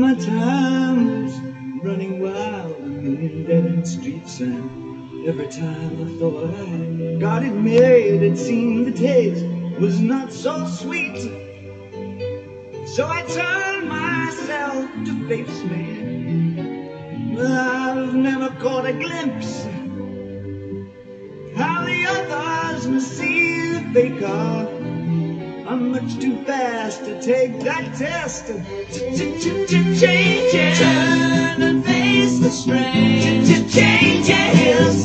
my time was running wild in dead-end streets, and every time I thought I got it made, it seemed the taste was not so sweet. So I turned myself to face me, but I've never caught a glimpse how the others must see the faker. I'm much too fast to take that test. Changes, turn and face the strain. Changes,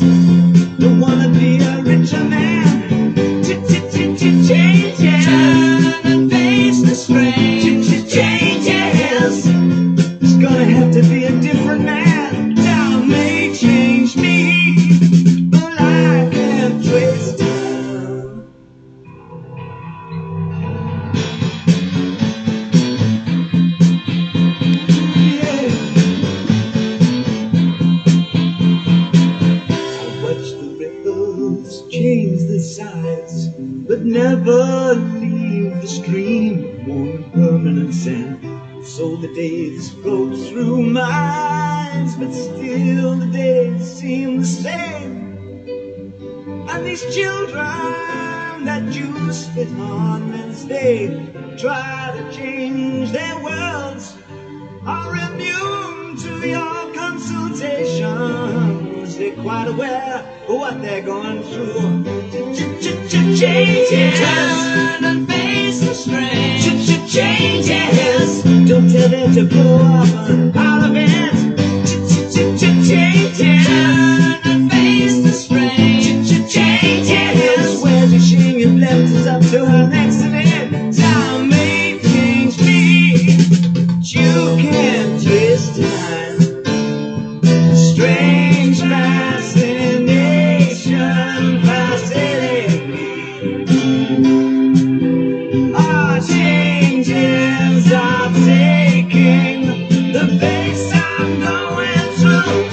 don't wanna be a richer man. Changes, turn and face the strain. Changes, it's gonna have to be a different man. Time may change me, but I can't trace time. Change the sides, but never leave the stream, warm permanent sand. So the days float through my eyes, but still the days seem the same. And these children that you spit on as they try to change their worlds are immune to your consultations. They're quite aware of what they're going through. Changes, turn and face the strain. Changes, don't tell them to blow up and out of it. Changes, turn and face the strain. Changes, where's your shame? You've left us up to her next to it. Time may change me, but you can't twist time. Strange fascination fascinating me. Our changes are taking the face I'm going through.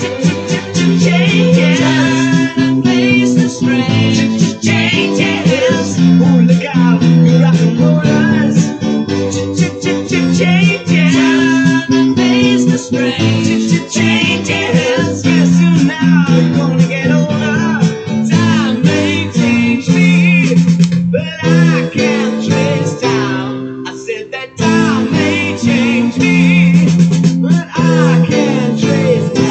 Changes, turn and face the strange. Changes, oh look out, you rock and rollers. Changes, turn and face the strange. Changes, guess soon now you're gonna get older. Time may change me, but I can't trace time. I said that time may change me, but I can't trace time.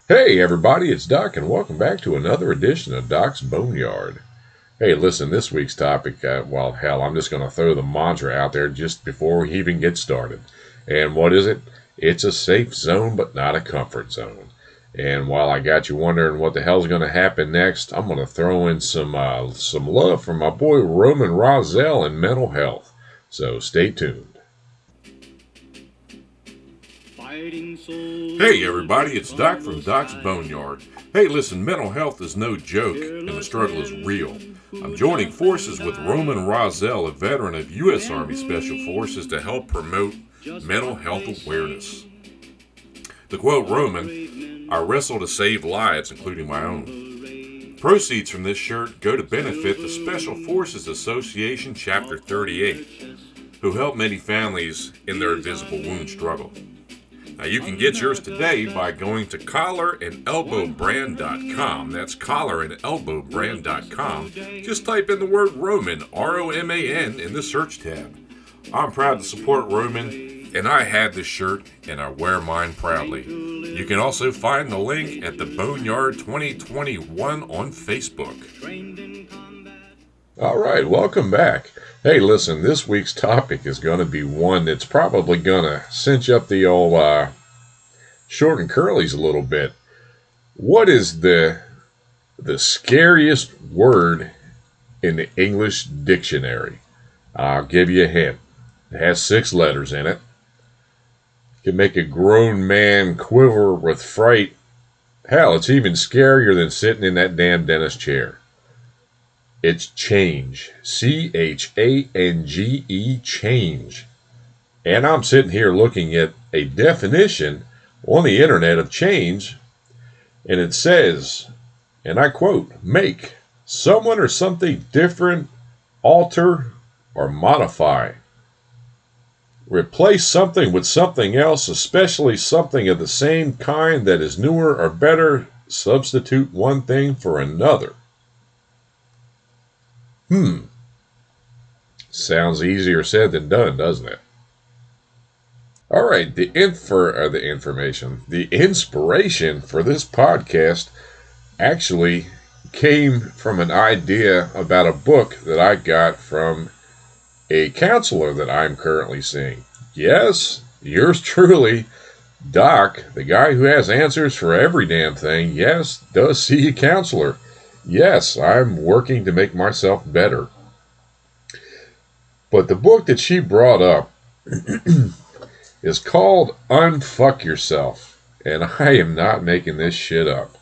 Hey everybody, it's Doc, and welcome back to another edition of Doc's Boneyard. Hey, listen, this week's topic, well, hell, I'm just going to throw the mantra out there just before we even get started. And what is it? It's a safe zone, but not a comfort zone. And while I got you wondering what the hell's going to happen next, I'm going to throw in some love from my boy Roman Rosell and mental health. So stay tuned. Hey everybody, it's Doc from Doc's Boneyard. Hey listen, mental health is no joke and the struggle is real. I'm joining forces with Roman Rosell, a veteran of U.S. Army Special Forces, to help promote mental health awareness. To quote Roman, I wrestle to save lives, including my own. Proceeds from this shirt go to benefit the Special Forces Association Chapter 38, who help many families in their invisible wound struggle. Now you can get yours today by going to collarandelbowbrand.com. That's collarandelbowbrand.com. Just type in the word Roman, R-O-M-A-N, in the search tab. I'm proud to support Roman, and I had this shirt, and I wear mine proudly. You can also find the link at the Boneyard 2021 on Facebook. All right, welcome back. Hey, listen, this week's topic is going to be one that's probably going to cinch up the old short and curlies a little bit. What is the the scariest word in the English dictionary. I'll give you a hint. It has 6 letters in it. It can make a grown man quiver with fright. Hell, it's even scarier than sitting in that damn dentist chair. It's change. C-H-A-N-G-E, change. And I'm sitting here looking at a definition on the internet of change, and it says, and I quote, make someone or something different, alter, or modify. Replace something with something else, especially something of the same kind that is newer or better. Substitute one thing for another. Sounds easier said than done, doesn't it? All right, the inspiration for this podcast actually came from an idea about a book that I got from a counselor that I'm currently seeing. Yes, yours truly, Doc, the guy who has answers for every damn thing, yes, does see a counselor. Yes, I'm working to make myself better. But the book that she brought up is called Unfuck Yourself. And I am not making this shit up.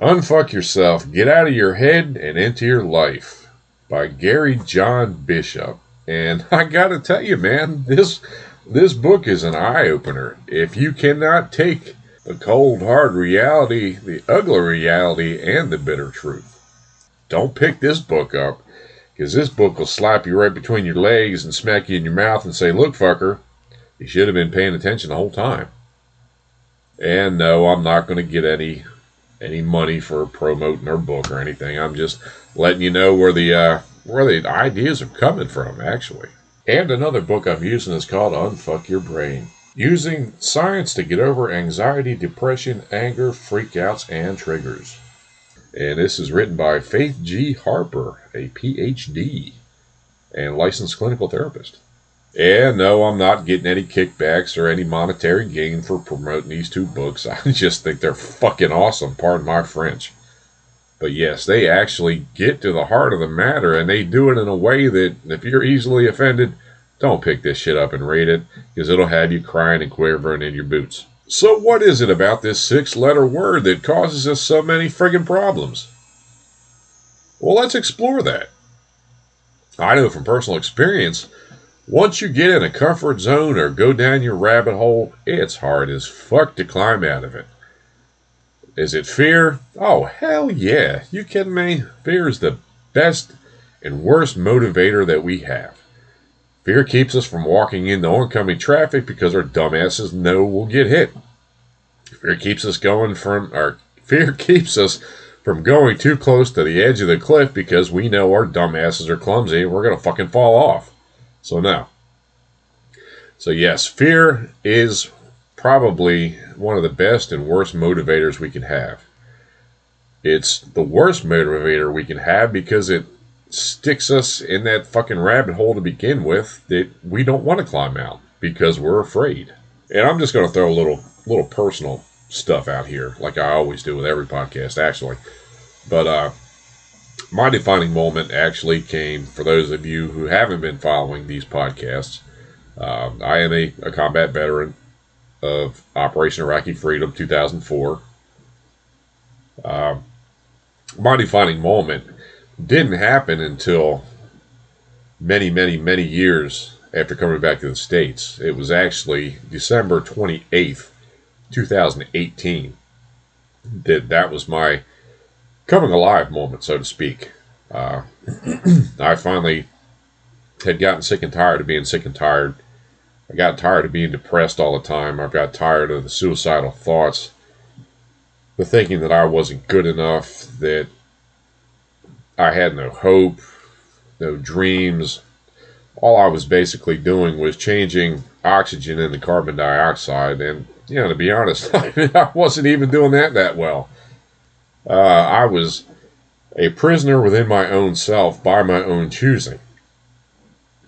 Unfuck Yourself, Get Out of Your Head and Into Your Life by Gary John Bishop. And I gotta tell you, man, this book is an eye-opener. If you cannot take the cold, hard reality, the ugly reality, and the bitter truth, don't pick this book up, because this book will slap you right between your legs and smack you in your mouth and say, look, fucker, you should have been paying attention the whole time. And no, I'm not going to get any money for promoting her book or anything. I'm just letting you know where the ideas are coming from, actually. And another book I'm using is called Unfuck Your Brain. Using science to get over anxiety, depression, anger, freakouts, and triggers. And this is written by Faith G. Harper, a PhD and licensed clinical therapist. And no, I'm not getting any kickbacks or any monetary gain for promoting these 2 books. I just think they're fucking awesome, pardon my French. But yes, they actually get to the heart of the matter, and they do it in a way that if you're easily offended, don't pick this shit up and read it, because it'll have you crying and quivering in your boots. So what is it about this 6-letter word that causes us so many friggin' problems? Well, let's explore that. I know from personal experience, once you get in a comfort zone or go down your rabbit hole, it's hard as fuck to climb out of it. Is it fear? Oh, hell yeah. You kidding me? Fear is the best and worst motivator that we have. Fear keeps us from walking into oncoming traffic because our dumbasses know we'll get hit. Fear keeps us from going too close to the edge of the cliff because we know our dumbasses are clumsy and we're going to fucking fall off. So no. So yes, fear is probably one of the best and worst motivators we can have. It's the worst motivator we can have because it sticks us in that fucking rabbit hole to begin with that we don't want to climb out because we're afraid. And I'm just going to throw a little personal stuff out here, like I always do with every podcast, actually. But my defining moment actually came, for those of you who haven't been following these podcasts, I am a combat veteran of Operation Iraqi Freedom 2004. My defining moment didn't happen until many, many, many years after coming back to the States. It was actually December 28th, 2018. That was my coming alive moment, so to speak. I finally had gotten sick and tired of being sick and tired. I got tired of being depressed all the time. I got tired of the suicidal thoughts, the thinking that I wasn't good enough, that I had no hope, no dreams. All I was basically doing was changing oxygen into carbon dioxide, and to be honest, I wasn't even doing that well. I was a prisoner within my own self by my own choosing.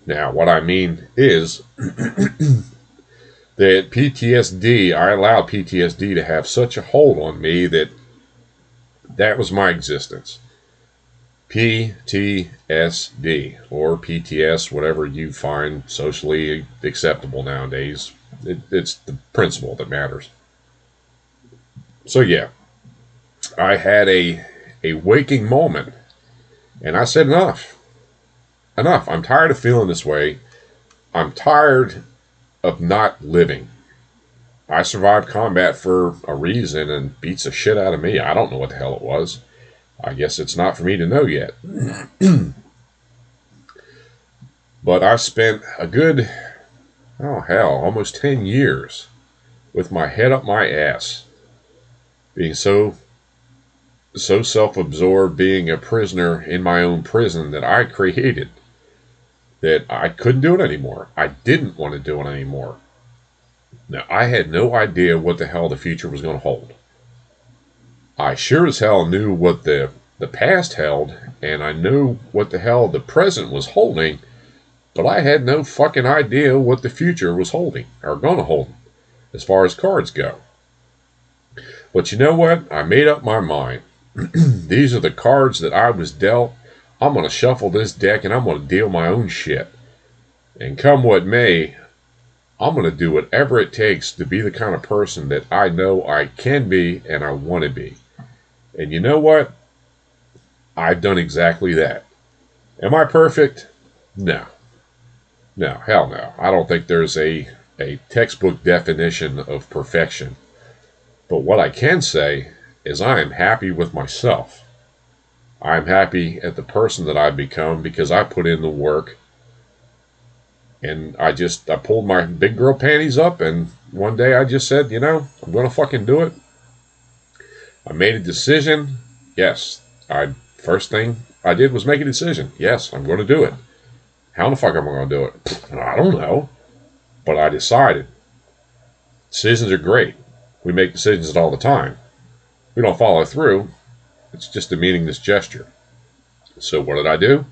Now, what I mean is that PTSD, I allowed PTSD to have such a hold on me that That was my existence. PTSD, or PTS, whatever you find socially acceptable nowadays. It's the principle that matters. So yeah, I had a waking moment, and I said enough. Enough. I'm tired of feeling this way. I'm tired of not living. I survived combat for a reason and beats the shit out of me. I don't know what the hell it was. I guess it's not for me to know yet. But I spent a good, almost 10 years with my head up my ass, being so self-absorbed, being a prisoner in my own prison that I created, that I couldn't do it anymore. I didn't want to do it anymore. Now, I had no idea what the hell the future was going to hold. I sure as hell knew what the past held, and I knew what the hell the present was holding, but I had no fucking idea what the future was holding, or going to hold, as far as cards go. But you know what? I made up my mind. These are the cards that I was dealt. I'm going to shuffle this deck, and I'm going to deal my own shit. And come what may, I'm going to do whatever it takes to be the kind of person that I know I can be and I want to be. And you know what? I've done exactly that. Am I perfect? No. No, hell no. I don't think there's a textbook definition of perfection. But what I can say is I am happy with myself. I'm happy at the person that I've become because I put in the work. And I pulled my big girl panties up, and one day I just said, I'm going to fucking do it. I made a decision. Yes. First thing I did was make a decision. Yes, I'm going to do it. How the fuck am I going to do it? I don't know. But I decided. Decisions are great. We make decisions all the time. We don't follow through. It's just a meaningless gesture. So what did I do?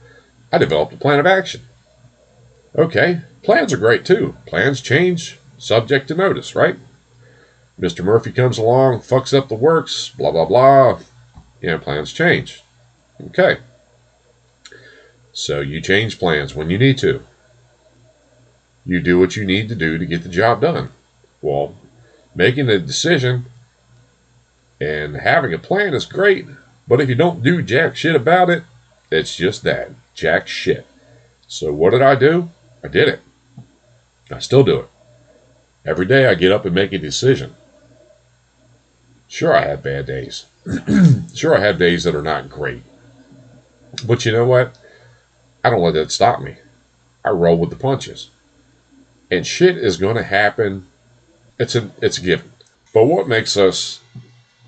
I developed a plan of action. Okay, plans are great too. Plans change, subject to notice, right? Mr. Murphy comes along, fucks up the works, blah, blah, blah. Plans change. Okay. So you change plans when you need to. You do what you need to do to get the job done. Well, making a decision and having a plan is great, but if you don't do jack shit about it, it's just that, jack shit. So what did I do? I did it. I still do it. Every day I get up and make a decision. Sure, I have bad days. Sure, I have days that are not great. But you know what? I don't let that stop me. I roll with the punches. And shit is going to happen. It's a given. But what makes us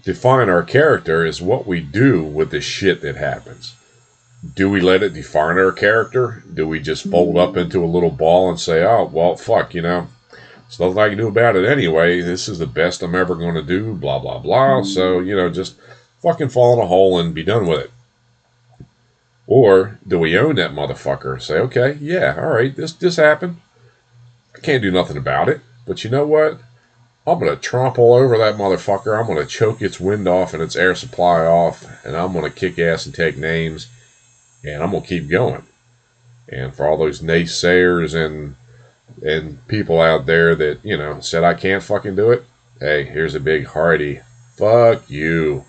define our character is what we do with the shit that happens. Do we let it define our character? Do we just fold up into a little ball and say, oh, well, fuck, there's nothing I can do about it anyway. This is the best I'm ever going to do, blah, blah, blah. So, just fucking fall in a hole and be done with it. Or do we own that motherfucker? Say, okay, yeah, all right, this happened. I can't do nothing about it. But you know what? I'm going to trample over that motherfucker. I'm going to choke its wind off and its air supply off. And I'm going to kick ass and take names. And I'm going to keep going. And for all those naysayers and people out there that, said I can't fucking do it. Hey, here's a big hearty, fuck you.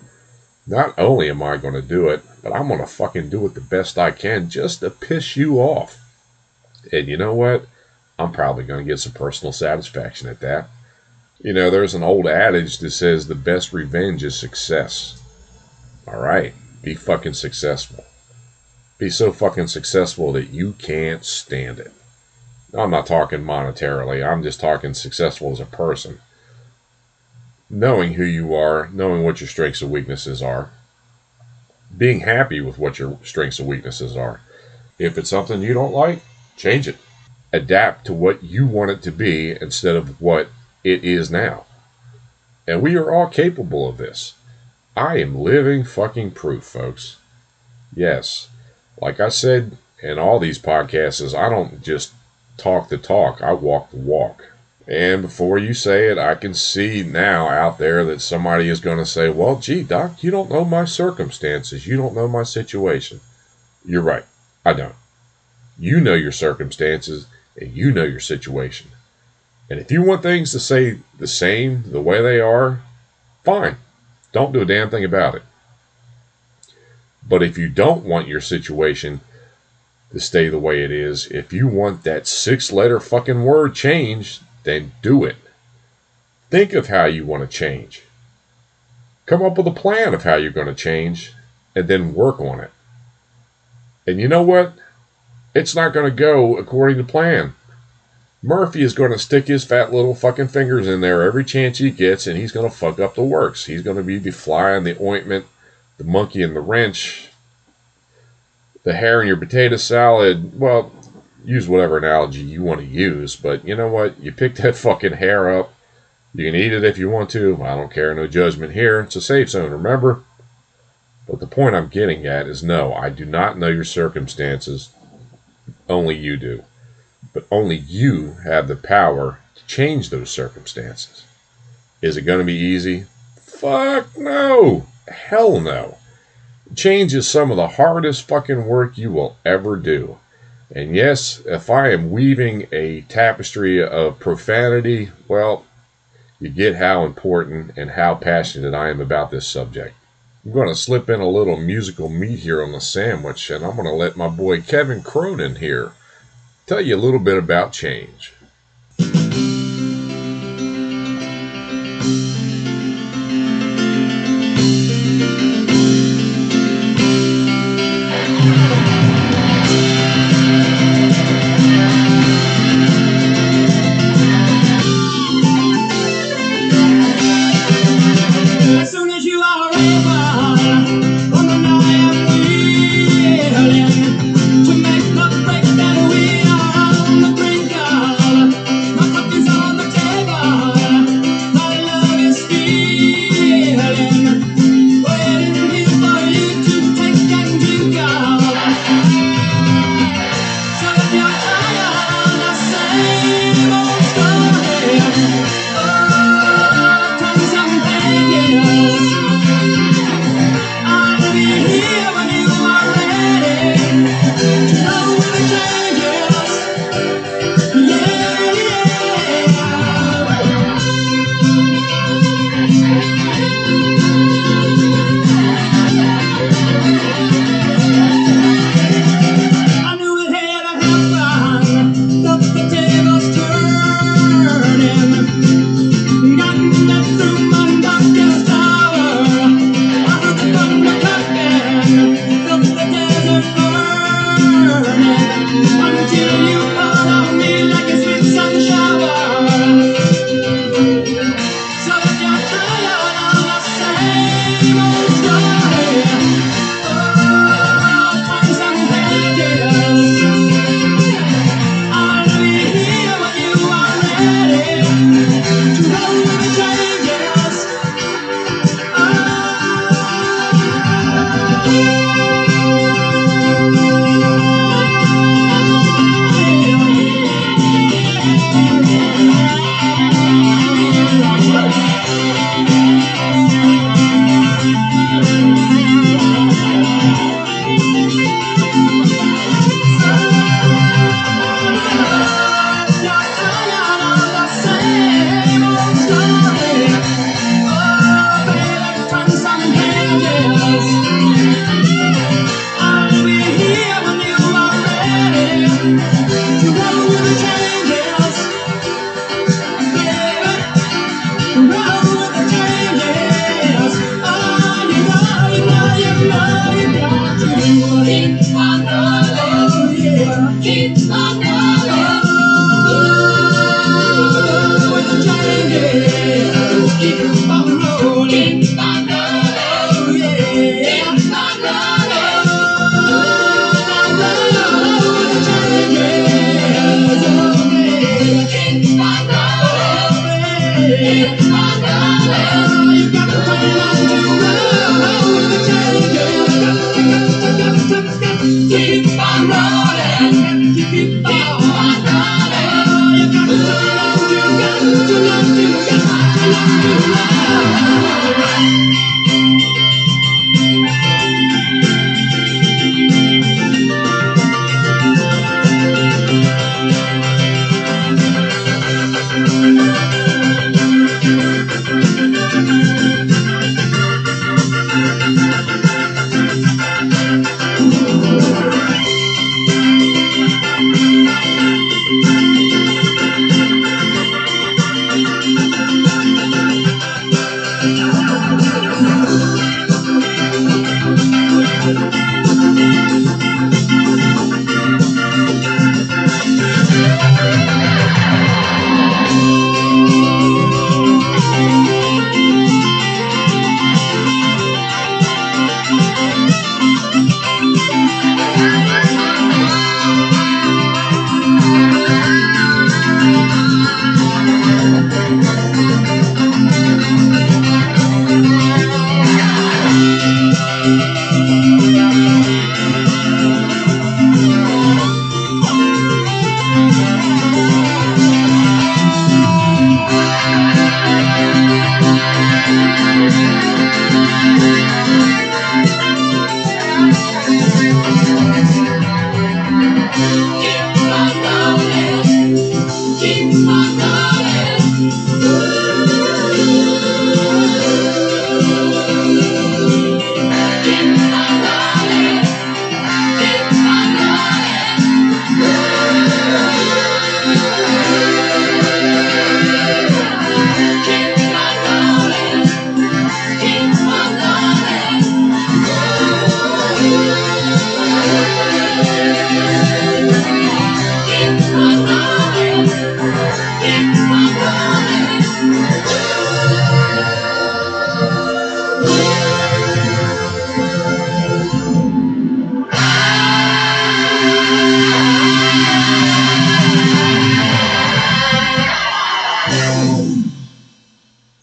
Not only am I going to do it, but I'm going to fucking do it the best I can just to piss you off. And you know what? I'm probably going to get some personal satisfaction at that. There's an old adage that says the best revenge is success. All right, be fucking successful. Be so fucking successful that you can't stand it. I'm not talking monetarily. I'm just talking successful as a person. Knowing who you are, knowing what your strengths and weaknesses are. Being happy with what your strengths and weaknesses are. If it's something you don't like, change it. Adapt to what you want it to be instead of what it is now. And we are all capable of this. I am living fucking proof, folks. Yes. Like I said in all these podcasts, I don't just talk the talk. I walk the walk. And before you say it, I can see now out there that somebody is going to say, well, gee, Doc, you don't know my circumstances. You don't know my situation. You're right. I don't. You know your circumstances and you know your situation. And if you want things to stay the same, the way they are, fine. Don't do a damn thing about it. But if you don't want your situation to stay the way it is, if you want that 6-letter fucking word changed, then do it. Think of how you want to change. Come up with a plan of how you're going to change, and then work on it. And you know what? It's not going to go according to plan. Murphy is going to stick his fat little fucking fingers in there every chance he gets, and he's going to fuck up the works. He's going to be the fly in the ointment, the monkey in the wrench, the hair in your potato salad. Well, use whatever analogy you want to use, but you know what? You pick that fucking hair up. You can eat it if you want to. I don't care. No judgment here. It's a safe zone, remember? But the point I'm getting at is no, I do not know your circumstances. Only you do. But only you have the power to change those circumstances. Is it going to be easy? Fuck no. Hell no. Change is some of the hardest fucking work you will ever do. And yes, if I am weaving a tapestry of profanity, well, you get how important and how passionate I am about this subject. I'm going to slip in a little musical meat here on the sandwich, and I'm going to let my boy Kevin Cronin here tell you a little bit about change.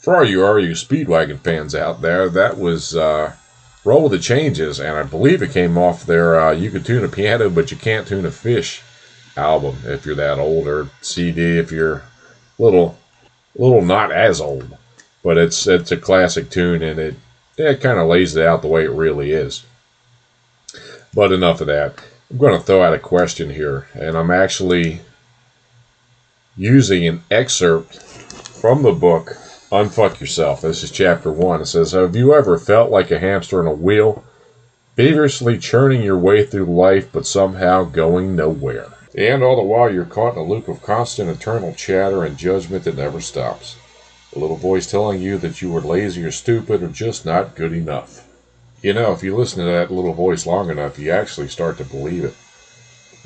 For all you RU Speedwagon fans out there, that was Roll with the Changes, and I believe it came off their You Can Tune a Piano But You Can't Tune a Fish album, if you're that old, or CD if you're little not as old. But it's a classic tune, and it kind of lays it out the way it really is. But enough of that. I'm going to throw out a question here, and I'm actually using an excerpt from the book Unfuck Yourself. This is chapter 1. It says, have you ever felt like a hamster in a wheel, feverishly churning your way through life, but somehow going nowhere? And all the while you're caught in a loop of constant eternal chatter and judgment that never stops. A little voice telling you that you are lazy or stupid or just not good enough. You know, if you listen to that little voice long enough, you actually start to believe it.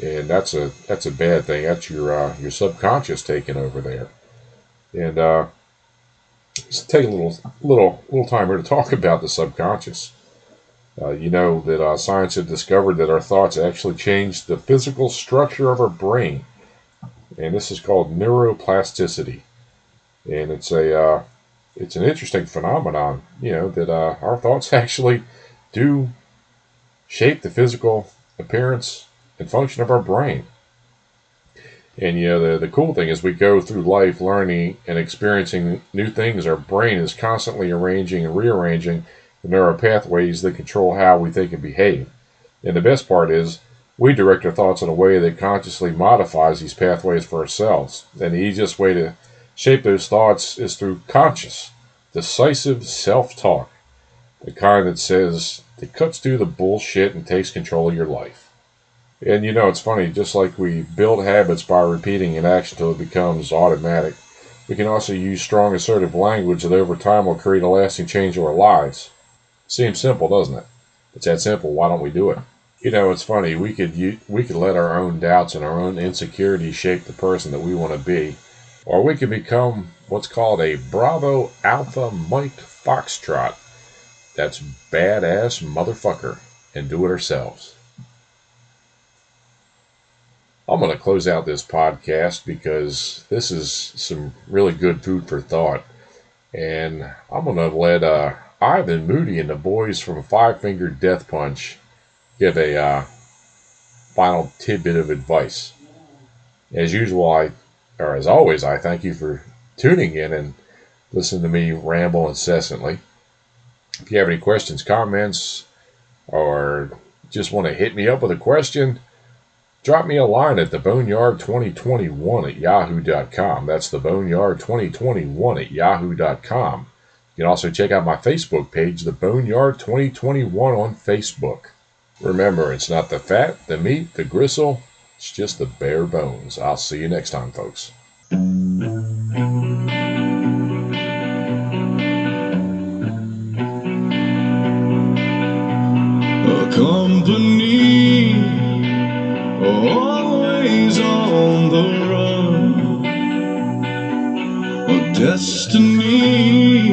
And that's a bad thing. That's your subconscious taking over there. And let's take a little time here to talk about the subconscious. You know that science had discovered that our thoughts actually change the physical structure of our brain, and this is called neuroplasticity. And it's an interesting phenomenon. You know that our thoughts actually do shape the physical appearance and function of our brain. And you know, the cool thing is we go through life learning and experiencing new things. Our brain is constantly arranging and rearranging the neural pathways that control how we think and behave. And the best part is we direct our thoughts in a way that consciously modifies these pathways for ourselves. And the easiest way to shape those thoughts is through conscious, decisive self-talk. The kind that cuts through the bullshit and takes control of your life. And you know, it's funny, just like we build habits by repeating an action until it becomes automatic, we can also use strong assertive language that over time will create a lasting change in our lives. Seems simple, doesn't it? It's that simple, why don't we do it? You know, it's funny, we could let our own doubts and our own insecurities shape the person that we want to be, or we could become what's called a Bravo Alpha Mike Foxtrot. That's badass motherfucker, and do it ourselves. I'm going to close out this podcast because this is some really good food for thought. And I'm going to let Ivan Moody and the boys from Five Finger Death Punch give a final tidbit of advice. As usual, as always, I thank you for tuning in and listening to me ramble incessantly. If you have any questions, comments, or just want to hit me up with a question, drop me a line at theboneyard2021@yahoo.com. That's theboneyard2021@yahoo.com. You can also check out my Facebook page, The Boneyard 2021 on Facebook. Remember, it's not the fat, the meat, the gristle, it's just the bare bones. I'll see you next time, folks. Company, always on the run. A destiny,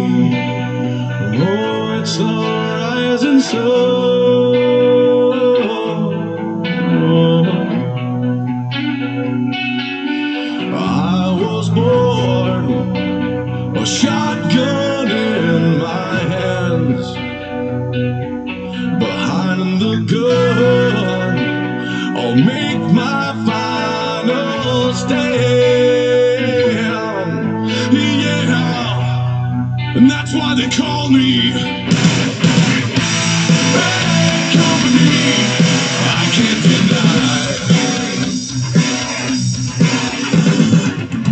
oh, it's the rising sun. I was born, a shotgun in my hands. Behind the gun, I'll make my final stand. Yeah, and that's why they call me Bad Company. I can't deny.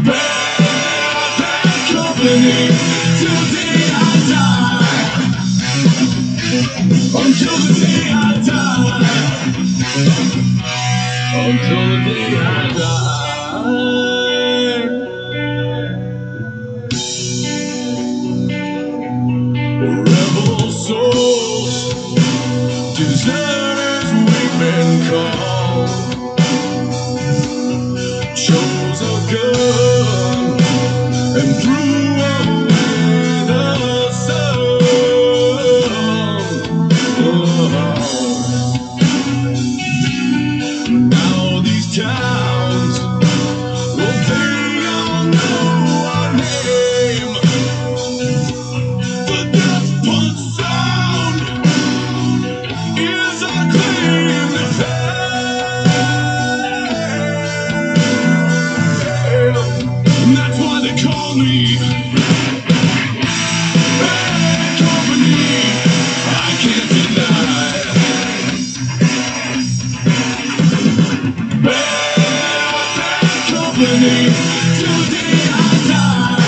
Bad Company. Till the day I die. Until the day I die. Until the day I die. Rebel souls, deserters we've been called. Chose a gun and threw away the sun. Now these towns, well, they all know our name. The death punch sound is our claim to fame. And that's why they call me Bad Company. I can't deny. Bad Company. Till the day I die.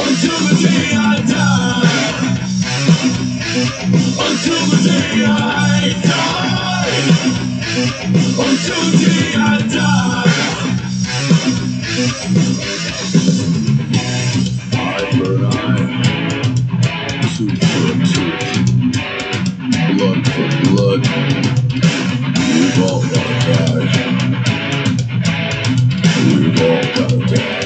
Until the day I die. Until the day I die. Until the day I die. Eye for an eye, tooth for a tooth, blood for blood. We've all gotta die. We've all gotta die.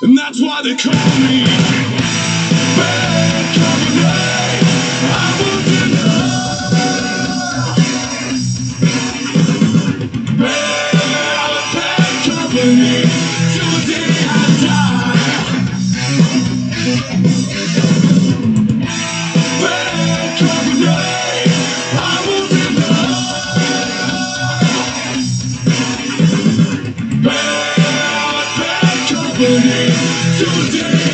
And that's why they call me Bad Company. I will deny. Bad Company. Till the day I die. Bad Company. I will deny. Bad Company. Till the day